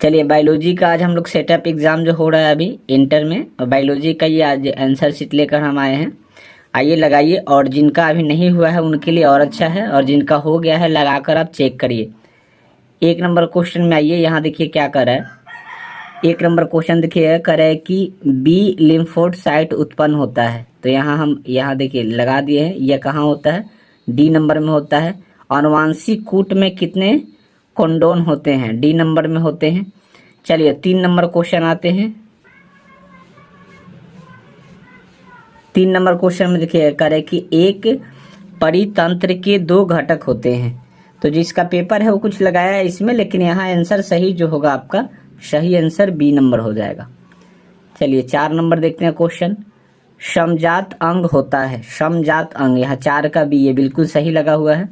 चलिए बायोलॉजी का आज हम लोग सेटअप एग्ज़ाम जो हो रहा है अभी इंटर में, और बायोलॉजी का ये आज आंसर शीट लेकर हम आए हैं। आइए लगाइए, और जिनका अभी नहीं हुआ है उनके लिए और अच्छा है, और जिनका हो गया है लगाकर आप चेक करिए। 1 नंबर क्वेश्चन में आइए, यहाँ देखिए क्या कर रहा है। 1 नंबर क्वेश्चन देखिए कर रहा है कि बी लिम्फोड साइट उत्पन्न होता है। तो यहाँ देखिए लगा दिए हैं, यह कहाँ होता है, डी नंबर में होता है। आनुवांशिक कूट में कितने कोंडोन होते हैं, डी नंबर में होते हैं। चलिए 3 नंबर क्वेश्चन आते हैं। 3 नंबर क्वेश्चन में देखिए करे कि एक परितंत्र के 2 घटक होते हैं। तो जिसका पेपर है वो कुछ लगाया है इसमें, लेकिन यहाँ आंसर सही जो होगा आपका सही आंसर बी नंबर हो जाएगा। चलिए 4 नंबर देखते हैं क्वेश्चन। समजात अंग होता है, समजात अंग, यहाँ 4 का बी, ये बिल्कुल सही लगा हुआ है।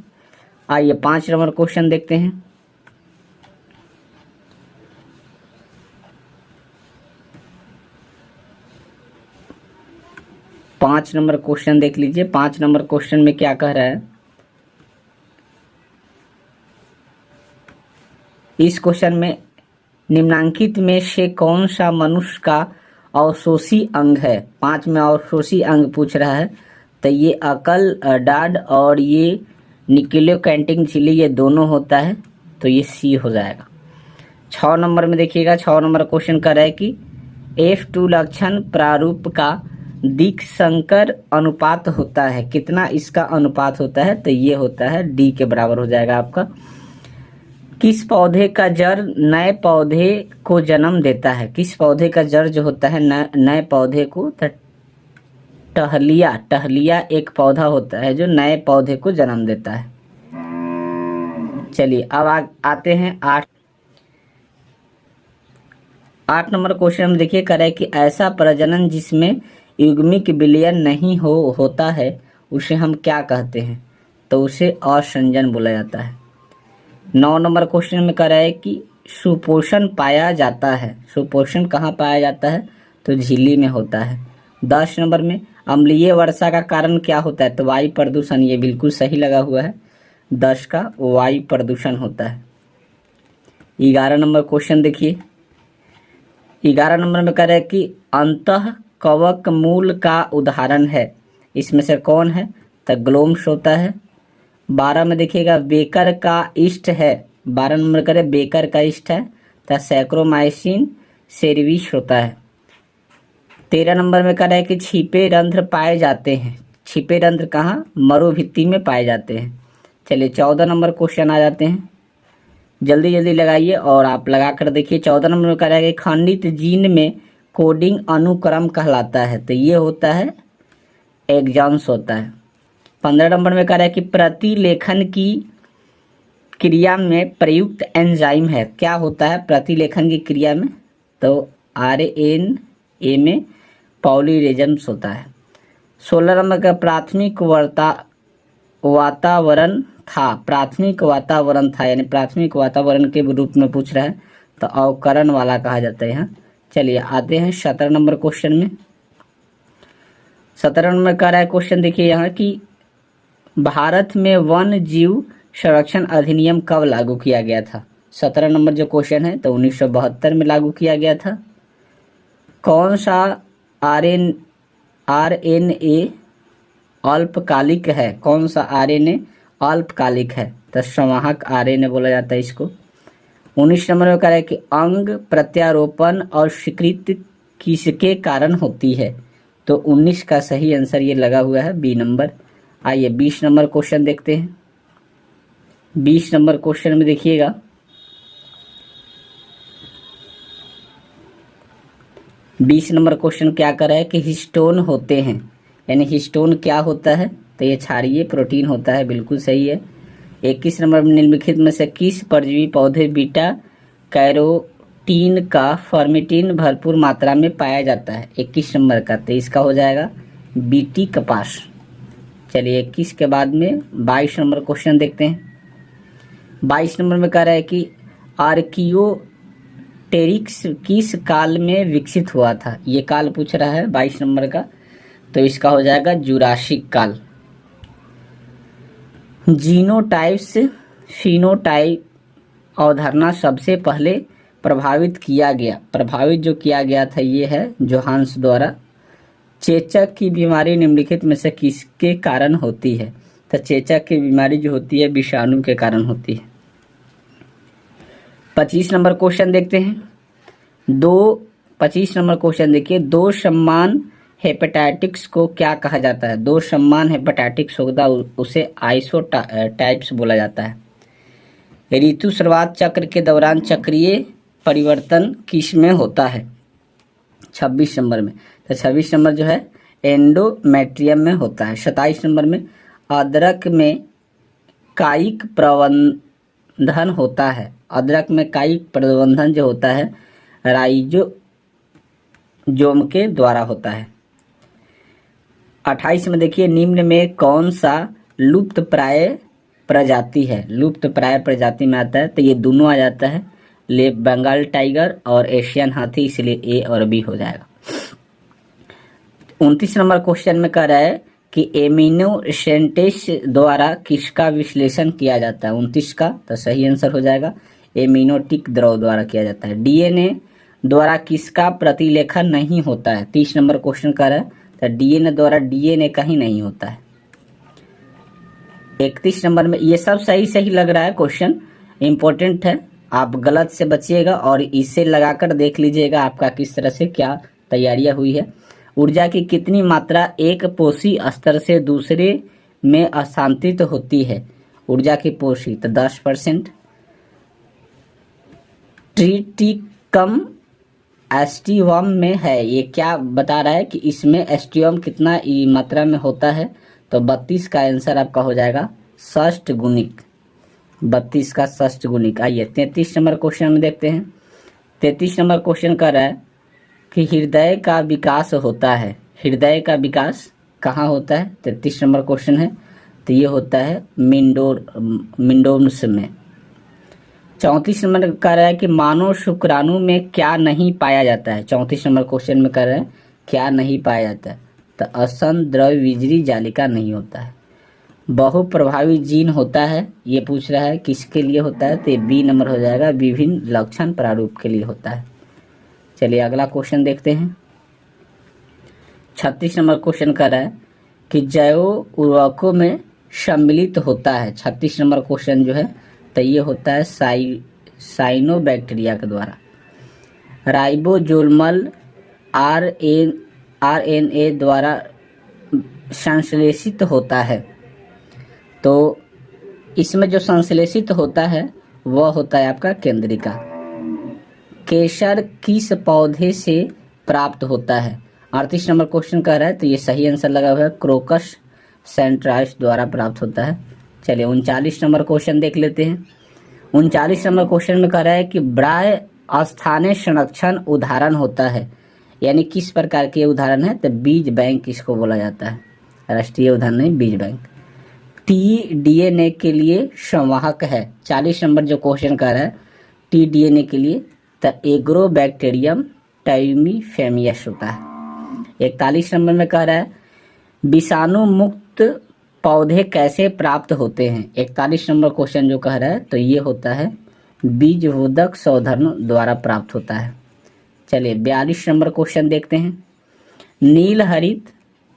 आइए 5 नंबर क्वेश्चन देखते हैं। 5 नंबर क्वेश्चन देख लीजिए। 5 नंबर क्वेश्चन में क्या कह रहा है, इस क्वेश्चन में निम्नांकित में से कौन सा मनुष्य का अवशोषी अंग है। 5 में अवशोषी अंग पूछ रहा है, तो ये अकल डाड और ये निक्लियोकैंटिन झिल्ली, ये दोनों होता है, तो ये सी हो जाएगा। 6 नंबर में देखिएगा, 6 नंबर क्वेश्चन कर रहा है कि F2 लक्षण प्रारूप का दिक् संकर अनुपात होता है, कितना इसका अनुपात होता है, तो ये होता है डी के बराबर हो जाएगा आपका। किस पौधे का जड़ नए पौधे को जन्म देता है, किस पौधे का जड़ जो होता है नए पौधे को, तो टहलिया एक पौधा होता है जो नए पौधे को जन्म देता है। चलिए अब आते हैं 8 नंबर क्वेश्चन में देखिए कर है कि ऐसा प्रजनन जिसमें युग्मिक विलयन नहीं होता है उसे हम क्या कहते हैं, तो उसे असंजन बोला जाता है। 9 नंबर क्वेश्चन में कह रहा है कि सुपोषण पाया जाता है, सुपोषण कहाँ पाया जाता है, तो झिल्ली में होता है। 10 नंबर में अम्लीय वर्षा का कारण क्या होता है, तो वायु प्रदूषण, ये बिल्कुल सही लगा हुआ है, 10 का वायु प्रदूषण होता है। 11 नंबर क्वेश्चन देखिए। 11 नंबर में कह रहा है कि अंतः कवक मूल का उदाहरण है, इसमें से कौन है, तो ग्लोम्स होता है। 12 में देखिएगा बेकर का इष्ट है, 12 नंबर करे बेकर का इष्ट है, तो सैक्रोमाइसिन सेरिविस होता है। 13 नंबर में कह रहा है कि छिपे रंध्र पाए जाते हैं, छिपे रंध्र कहाँ, मरुभित्ति में पाए जाते हैं। चलिए 14 नंबर क्वेश्चन आ जाते हैं, जल्दी जल्दी लगाइए और आप लगा कर देखिए। 14 नंबर में कह रहा है कि खंडित जीन में कोडिंग अनुक्रम कहलाता है, तो ये होता है एग्जाम्स होता है। 15 नंबर में कह रहा है कि प्रतिलेखन की क्रिया में प्रयुक्त एंजाइम है, क्या होता है प्रतिलेखन की क्रिया में, तो RNA में पॉलीरेजम्स होता है। 16 नंबर का प्राथमिक वातावरण था, प्राथमिक वातावरण था, यानी प्राथमिक वातावरण के रूप में पूछ रहा है, तो अवकरण वाला कहा जाता है यहाँ। चलिए आते हैं 17 नंबर क्वेश्चन में। 17 नंबर का रहा है क्वेश्चन देखिए यहाँ कि भारत में वन जीव संरक्षण अधिनियम कब लागू किया गया था। 17 नंबर जो क्वेश्चन है तो 1972 में लागू किया गया था। कौन सा RNA अल्पकालिक है, कौन सा RNA अल्पकालिक है, तो संवाहक RNA बोला जाता है इसको। 19 नंबर में कह रहा है कि अंग प्रत्यारोपण और स्वीकृति किसके कारण होती है, तो 19 का सही आंसर ये लगा हुआ है बी नंबर। आइए 20 नंबर क्वेश्चन देखते हैं। 20 नंबर क्वेश्चन में देखिएगा, बीस नंबर क्वेश्चन क्या कर रहा है कि हिस्टोन होते हैं, यानी हिस्टोन क्या होता है, तो ये क्षारीय प्रोटीन होता है, बिल्कुल सही है। 21 नंबर में निम्नलिखित में से किस परजीवी पौधे बीटा कैरोटीन का फॉर्मेटिन भरपूर मात्रा में पाया जाता है, 21 नंबर का, तो इसका हो जाएगा बीटी कपास। चलिए 21 के बाद में 22 नंबर क्वेश्चन देखते हैं। 22 नंबर में कह रहा है कि आर्कियोटेरिक्स किस काल में विकसित हुआ था, ये काल पूछ रहा है 22 नंबर का, तो इसका हो जाएगा जुरासिक काल। जीनोटाइप्स फिनोटाइप अवधारणा सबसे पहले प्रभावित किया गया, प्रभावित जो किया गया था ये है जोहान्स द्वारा। चेचक की बीमारी निम्नलिखित में से किसके कारण होती है? तो चेचक की बीमारी जो होती है विषाणु के कारण होती है। 25 नंबर क्वेश्चन देखते हैं। 25 नंबर क्वेश्चन देखिए, दो समान हेपेटाइटिक्स को क्या कहा जाता है? दो समान हेपेटाइटिक्स होगा उसे आइसोटाइप्स बोला जाता है। ऋतुस्राव चक्र के दौरान चक्रीय परिवर्तन किस में होता है? 26 नंबर में। तो 26 नंबर जो है एंडोमेट्रियम में होता है। 27 नंबर में अदरक में कायिक प्रबंधन होता है। अदरक में कायिक प्रबंधन जो होता है राइजोम के द्वारा होता है। 28 में देखिए, निम्न में कौन सा लुप्त प्राय प्रजाति है? लुप्त प्राय प्रजाति में आता है तो ये दोनों आ जाता है, बंगाल टाइगर और एशियन हाथी, इसलिए ए और बी हो जाएगा। 29 नंबर क्वेश्चन में कह रहा है कि एमिनो सेंटेस द्वारा किसका विश्लेषण किया जाता है? 29 का तो सही आंसर हो जाएगा एमिनोटिक द्रव द्वारा किया जाता है। डीएनए द्वारा किसका प्रतिलेखन नहीं होता है? 30 नंबर क्वेश्चन कर रहा है तो डीएनए द्वारा डीएनए का ही नहीं होता है। 31 नंबर में ये सब सही सही लग रहा है, क्वेश्चन इंपॉर्टेंट है, आप गलत से बचिएगा और इसे लगाकर देख लीजिएगा आपका किस तरह से क्या तैयारियां हुई है। ऊर्जा की कितनी मात्रा एक पोषी स्तर से दूसरे में अशांतित होती है? ऊर्जा की पोषी तो 10%। ट्रिटिकम एस्टियम में है, ये क्या बता रहा है कि इसमें एस्टियम कितना मात्रा में होता है? तो 32 का आंसर आपका हो जाएगा षष्ठ गुणिक, 32 का षष्ठ गुणिक। आइए 33 नंबर क्वेश्चन में देखते हैं। 33 नंबर क्वेश्चन कर रहा है कि हृदय का विकास होता है। हृदय का विकास कहाँ होता है? 33 नंबर क्वेश्चन है तो ये होता है मिंडोम्स में। 34 नंबर कह रहा है कि मानव शुक्राणु में क्या नहीं पाया जाता है? 34 नंबर क्वेश्चन में कह रहा है क्या नहीं पाया जाता है? तो असन द्रव विजरी जालिका नहीं होता है। बहुप्रभावी जीन होता है, ये पूछ रहा है किसके लिए होता है? तो ये बी नंबर हो जाएगा, विभिन्न लक्षण प्रारूप के लिए होता है। चलिए अगला क्वेश्चन देखते हैं। 36 नंबर क्वेश्चन कर रहा है कि जैव उर्वरकों में सम्मिलित होता है। 36 नंबर क्वेश्चन जो है तो ये होता है साइनोबैक्टीरिया के द्वारा। राइबोसोमल आरएनए द्वारा संश्लेषित होता है। तो इसमें जो संश्लेषित होता है वह होता है आपका केंद्रिका। केसर किस पौधे से प्राप्त होता है? 38 नंबर क्वेश्चन कह रहा है तो ये सही आंसर लगा हुआ है, क्रोकस सेंट्राइस द्वारा प्राप्त होता है। चलिए 39 नंबर क्वेश्चन देख लेते हैं। 39 नंबर क्वेश्चन में कह रहा है कि ब्राय स्थानीय संरक्षण उदाहरण होता है, यानी किस प्रकार के उदाहरण है? तो बीज बैंक इसको बोला जाता है, राष्ट्रीय उदाहरण नहीं, बीज बैंक। टी डीएनए के लिए संवाहक है। 40 नंबर जो क्वेश्चन कर रहा है टी डीएनए के लिए तो एग्रोबैक्टीरियम टाइमीफेमियस होता है। 41 नंबर में कह रहा है विषाणु मुक्त पौधे कैसे प्राप्त होते हैं? 41 नंबर क्वेश्चन जो कह रहा है तो ये होता है बीजवर्धक शोधन द्वारा प्राप्त होता है। चलिए 42 नंबर क्वेश्चन देखते हैं। नील हरित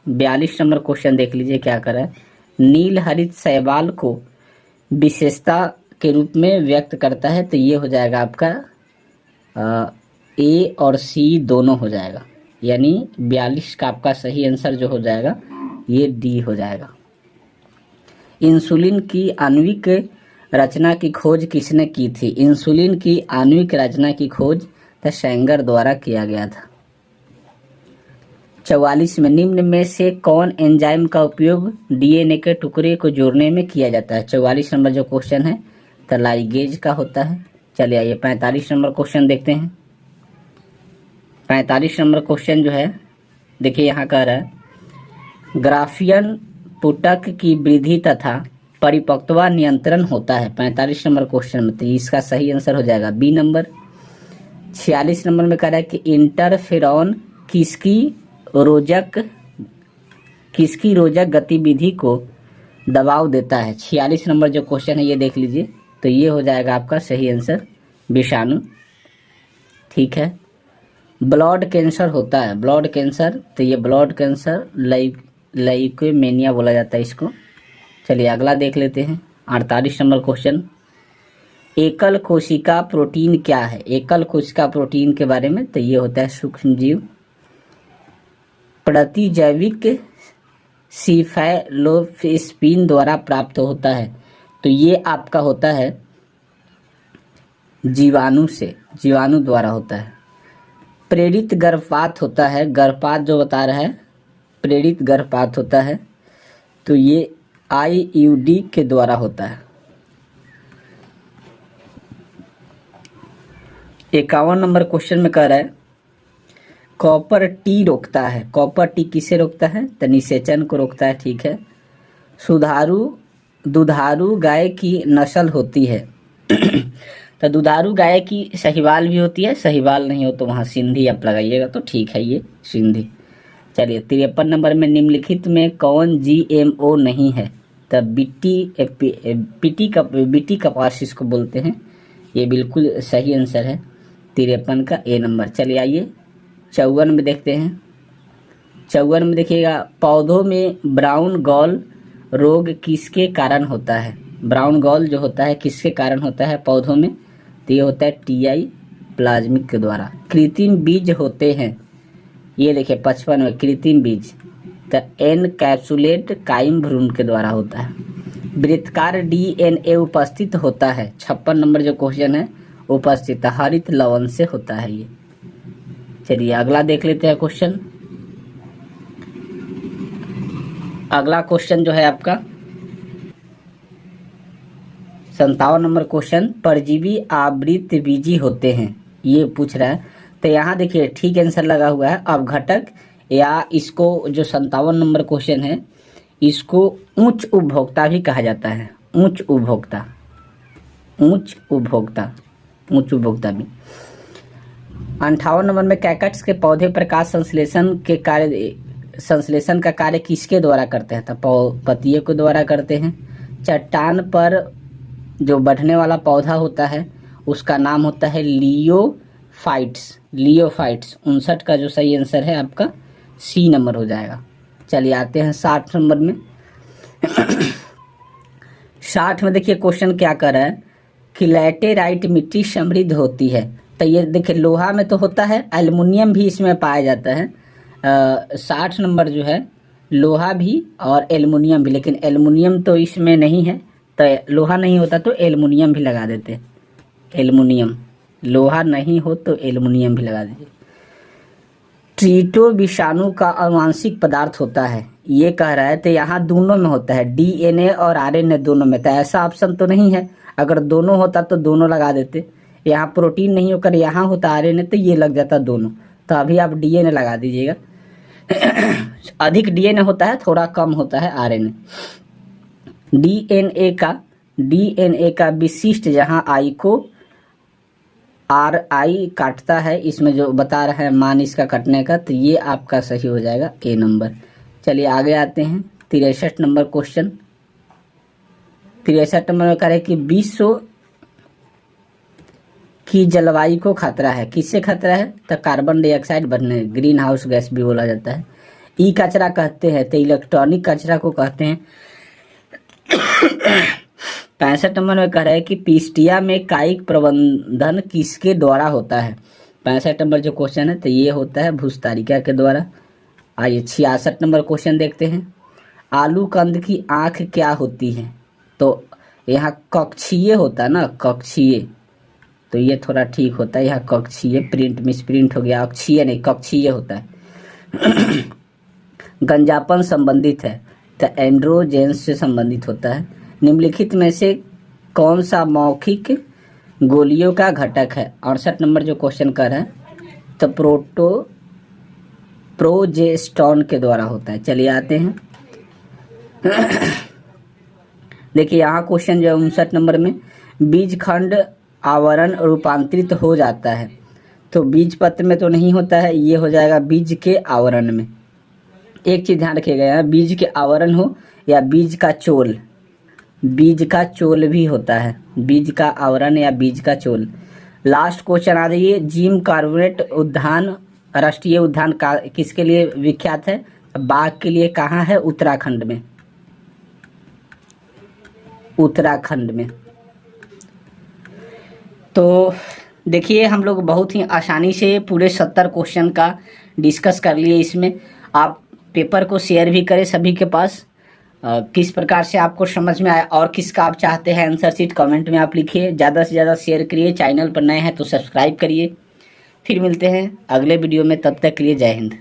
42 नंबर क्वेश्चन देख लीजिए क्या कर रहा है। नील हरित शैवाल को विशेषता के रूप में व्यक्त करता है तो ये हो जाएगा आपका ए और सी दोनों हो जाएगा, यानी 42 का आपका सही आंसर जो हो जाएगा ये डी हो जाएगा। इंसुलिन की आणविक रचना की खोज किसने की थी? इंसुलिन की आणविक रचना की खोज तो सेंगर द्वारा किया गया था। 44 में निम्न में से कौन एंजाइम का उपयोग डीएनए के टुकड़े को जोड़ने में किया जाता है? 44 नंबर जो क्वेश्चन है तो लाइगेज का होता है। चलिए आइए 45 नंबर क्वेश्चन देखते हैं। 45 नंबर क्वेश्चन जो है देखिए यहाँ कह रहा है ग्राफियन पुटक की वृद्धि तथा परिपक्वता नियंत्रण होता है। 45 नंबर क्वेश्चन में तो इसका सही आंसर हो जाएगा बी नंबर। 46 नंबर में कह रहा है कि इंटरफेरॉन किसकी रोजक गतिविधि को दबाव देता है? 46 नंबर जो क्वेश्चन है ये देख लीजिए तो ये हो जाएगा आपका सही आंसर विषाणु। ठीक है। ब्लड कैंसर होता है, ब्लड कैंसर, तो ये ब्लड कैंसर ल्यूकेमिया बोला जाता है इसको। चलिए अगला देख लेते हैं 48 नंबर क्वेश्चन। एकल कोशिका प्रोटीन क्या है? एकल कोशिका प्रोटीन के बारे में, तो ये होता है सूक्ष्म जीव प्रतिजैविक सीफेलोस्पिन द्वारा प्राप्त होता है। तो ये आपका होता है जीवाणु से, जीवाणु द्वारा होता है। प्रेरित गर्भपात होता है, गर्भपात जो बता रहा है प्रेरित गर्भपात होता है, तो ये आईयूडी के द्वारा होता है। 51 नंबर क्वेश्चन में कह रहा है कॉपर टी रोकता है। कॉपर टी किसे रोकता है? तो निषेचन को रोकता है, ठीक है। दुधारू गाय की नस्ल होती है तो दुधारू गाय की साहिवाल भी होती है, साहिवाल नहीं हो तो वहाँ सिंधी आप लगाइएगा तो ठीक है, ये सिंधी। चलिए 53 नंबर में निम्नलिखित में कौन जीएमओ नहीं है? तो बीटी कपास इसको बोलते हैं, ये बिल्कुल सही आंसर है 53 का ए नंबर। चलिए आइए 54 में देखते हैं। 54 में देखिएगा पौधों में ब्राउन गॉल रोग किसके कारण होता है? ब्राउन गॉल जो होता है किसके कारण होता है पौधों में? तो ये होता है टीआई प्लाज्मिक के द्वारा। कृत्रिम बीज होते हैं, ये देखिए 55 में कृत्रिम बीज, तो एनकैप्सुलेट काइम भ्रूण के द्वारा होता है। वृत्तकार डीएनए उपस्थित होता है, 56 नंबर जो क्वेश्चन है उपस्थित हरित लवण से होता है ये। चलिए अगला देख लेते हैं क्वेश्चन। अगला क्वेश्चन जो है आपका 57 नंबर क्वेश्चन, परजीवी आवृतबीजी होते हैं, ये पूछ रहा है। तो यहाँ देखिए ठीक आंसर लगा हुआ है। अब घटक या इसको जो 57 नंबर क्वेश्चन है इसको उच्च उपभोक्ता भी कहा जाता है, उच्च उपभोक्ता, उच्च उपभोक्ता, उच्च उपभोक्ता भी। 58 नंबर में कैकट्स के पौधे प्रकाश संश्लेषण का कार्य किसके द्वारा करते हैं? तो पत्तियों के द्वारा करते हैं। चट्टान पर जो बढ़ने वाला पौधा होता है उसका नाम होता है लियोफाइट्स, लियोफाइट्स। 59 का जो सही आंसर है आपका सी नंबर हो जाएगा। चलिए आते हैं 60 नंबर में। 60 में देखिए क्वेश्चन क्या कर रहा है कि लैटेराइट मिट्टी समृद्ध होती है। तो ये देखिए लोहा में तो होता है, एल्युमिनियम भी इसमें पाया जाता है। 60 नंबर जो है लोहा भी और एल्युमिनियम भी, लेकिन एल्युमिनियम तो इसमें नहीं है, तो लोहा नहीं होता तो एल्युमिनियम भी लगा देते। एल्युमिनियम, लोहा नहीं हो तो एल्युमिनियम भी लगा दीजिए। ट्रीटो विषाणु का आनुवांशिक पदार्थ होता है, ये कह रहा है। तो यहाँ दोनों में होता है, डीएनए और आरएनए दोनों में। तो ऐसा ऑप्शन तो नहीं है, अगर दोनों होता तो दोनों लगा देते। यहाँ प्रोटीन नहीं होकर यहाँ होता आरएनए, तो ये लग जाता दोनों। तो अभी आप डीएनए लगा दीजिएगा। अधिक डीएनए होता है, थोड़ा कम होता है आरएनए। डीएनए का विशिष्ट जहाँ आई को आर आई काटता है, इसमें जो बता रहा है मान इसका कटने का, तो ये आपका सही हो जाएगा ए नंबर। चलिए आगे आते हैं 63 नंबर क्वेश्चन। 63 नंबर में कह रहे हैं कि विश्व की जलवायु को खतरा है, किससे खतरा है? तो कार्बन डाइऑक्साइड बढ़ने, ग्रीन हाउस गैस भी बोला जाता है। ई कचरा कहते हैं, तो इलेक्ट्रॉनिक कचरा को कहते हैं। 65 नंबर में कह रहे हैं कि पिस्टिया में कायिक प्रबंधन किसके द्वारा होता है? 65 नंबर जो क्वेश्चन है तो ये होता है भूस्तारिका के द्वारा। आइए 66 नंबर क्वेश्चन देखते हैं। आलू कंद की आँख क्या होती है? तो यहाँ कक्षीय होता है ना, कक्षीय, तो ये थोड़ा ठीक होता है। यहाँ कक्षीय, प्रिंट मिस प्रिंट हो गया, अक्षीय नहीं कक्षीय होता है। गंजापन संबंधित है, तो एंड्रोजेंस से संबंधित होता है। निम्नलिखित में से कौन सा मौखिक गोलियों का घटक है? 68 नंबर जो क्वेश्चन कर रहा है तो प्रोजेस्टेरॉन के द्वारा होता है। चलिए आते हैं। देखिए यहाँ क्वेश्चन जो 59 नंबर में बीज खंड आवरण रूपांतरित हो जाता है, तो बीज पत्र में तो नहीं होता है, ये हो जाएगा बीज के आवरण में। एक चीज ध्यान रखिएगा, यहाँ बीज के आवरण हो या बीज का चोल, बीज का चोल भी होता है, बीज का आवरण या बीज का चोल। लास्ट क्वेश्चन आ रही है, जिम कॉर्बेट उद्यान राष्ट्रीय उद्यान का किसके लिए विख्यात है? बाघ के लिए। कहाँ है? उत्तराखंड में। उत्तराखंड में। तो देखिए हम लोग बहुत ही आसानी से पूरे 70 क्वेश्चन का डिस्कस कर लिए। इसमें आप पेपर को शेयर भी करें सभी के पास। किस प्रकार से आपको समझ में आया और किसका आप चाहते हैं आंसर शीट कमेंट में आप लिखिए। ज़्यादा से ज़्यादा शेयर करिए। चैनल पर नए हैं तो सब्सक्राइब करिए। फिर मिलते हैं अगले वीडियो में, तब तक के लिए जय हिंद।